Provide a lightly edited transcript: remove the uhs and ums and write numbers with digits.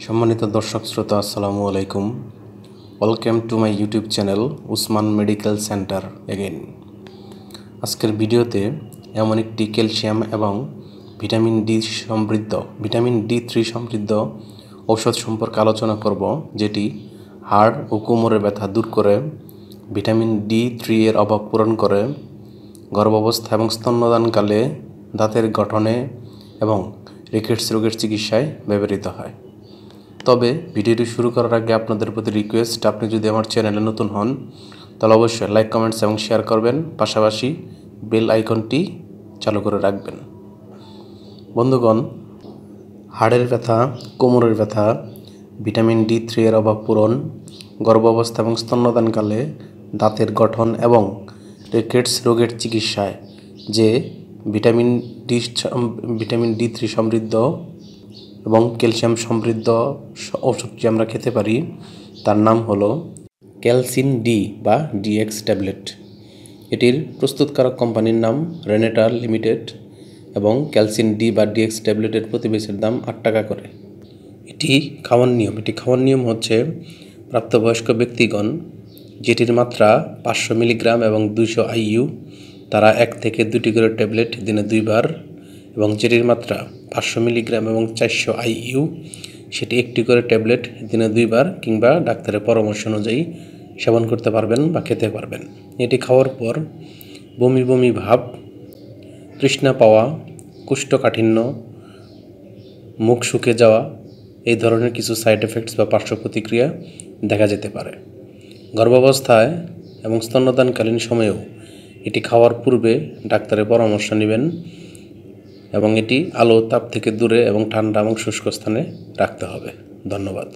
সম্মানিত দর্শক শ্রোতা আসসালামু আলাইকুম। Welcome to my YouTube channel Usman medical centre again. আজকের ভিডিওতে এমন একটি ক্যালসিয়াম এবং ভিটামিন D3 সমৃদ্ধ ঔষধ সম্পর্কে আলোচনা করব, যেটি হাড় ও কোমরের ব্যথা দূর করে, ভিটামিন D3 এর অভাব পূরণ করে, গর্ভাবস্থা এবং স্তন্যদানকালে দাঁতের গঠনে এবং রিকেটস রোগের চিকিৎসায় ব্যবহৃত হয়। তবে ভিডিওটি শুরু করার আগে আপনাদের প্রতি রিকোয়েস্ট, আপনি যদি আমার চ্যানেলে নতুন হন তাহলে অবশ্যই লাইক, কমেন্টস এবং শেয়ার করবেন, পাশাপাশি বেল আইকনটি চালু করে রাখবেন। বন্ধুগণ, হাড়ের ব্যথা, কোমরের ব্যথা, ভিটামিন D3 এর অভাব পূরণ, গর্ভাবস্থা এবং স্তন্যদানকালে দাঁতের গঠন এবং রিকেটস রোগের চিকিৎসায় যে ভিটামিন D3 সমৃদ্ধ এবং ক্যালসিয়াম সমৃদ্ধ ঔষধটি আমরা খেতে পারি, তার নাম হলো ক্যালসিন ডি বা DX ট্যাবলেট। এটির প্রস্তুতকারক কোম্পানির নাম রেনেটাল লিমিটেড এবং ক্যালসিন ডি বা DX ট্যাবলেটের প্রতি পিসের দাম 8 টাকা করে। এটি খাওয়ার নিয়ম হচ্ছে, প্রাপ্তবয়স্ক ব্যক্তিগণ যেটির মাত্রা 500 মিলিগ্রাম এবং 200 IU, তারা 1 থেকে 2টি করে ট্যাবলেট দিনে 2 বার, এবং যেটির মাত্রা 500 মিলিগ্রাম এবং 400 IU, সেটি 1টি করে ট্যাবলেট দিনে 2 বার কিংবা ডাক্তারের পরামর্শ অনুযায়ী সেবন করতে পারবেন বা খেতে পারবেন। এটি খাওয়ার পর বমি ভাব, তৃষ্ণা পাওয়া, কোষ্ঠকাঠিন্য, মুখ শুকিয়ে যাওয়া, এই ধরনের কিছু সাইড এফেক্টস বা পার্শ্ব প্রতিক্রিয়া দেখা যেতে পারে। গর্ভাবস্থায় এবং স্তন্যদানকালীন সময়েও এটি খাওয়ার পূর্বে ডাক্তারের পরামর্শ নেবেন এবং এটি আলো তাপ থেকে দূরে এবং ঠান্ডা এবং শুষ্ক স্থানে রাখতে হবে। ধন্যবাদ।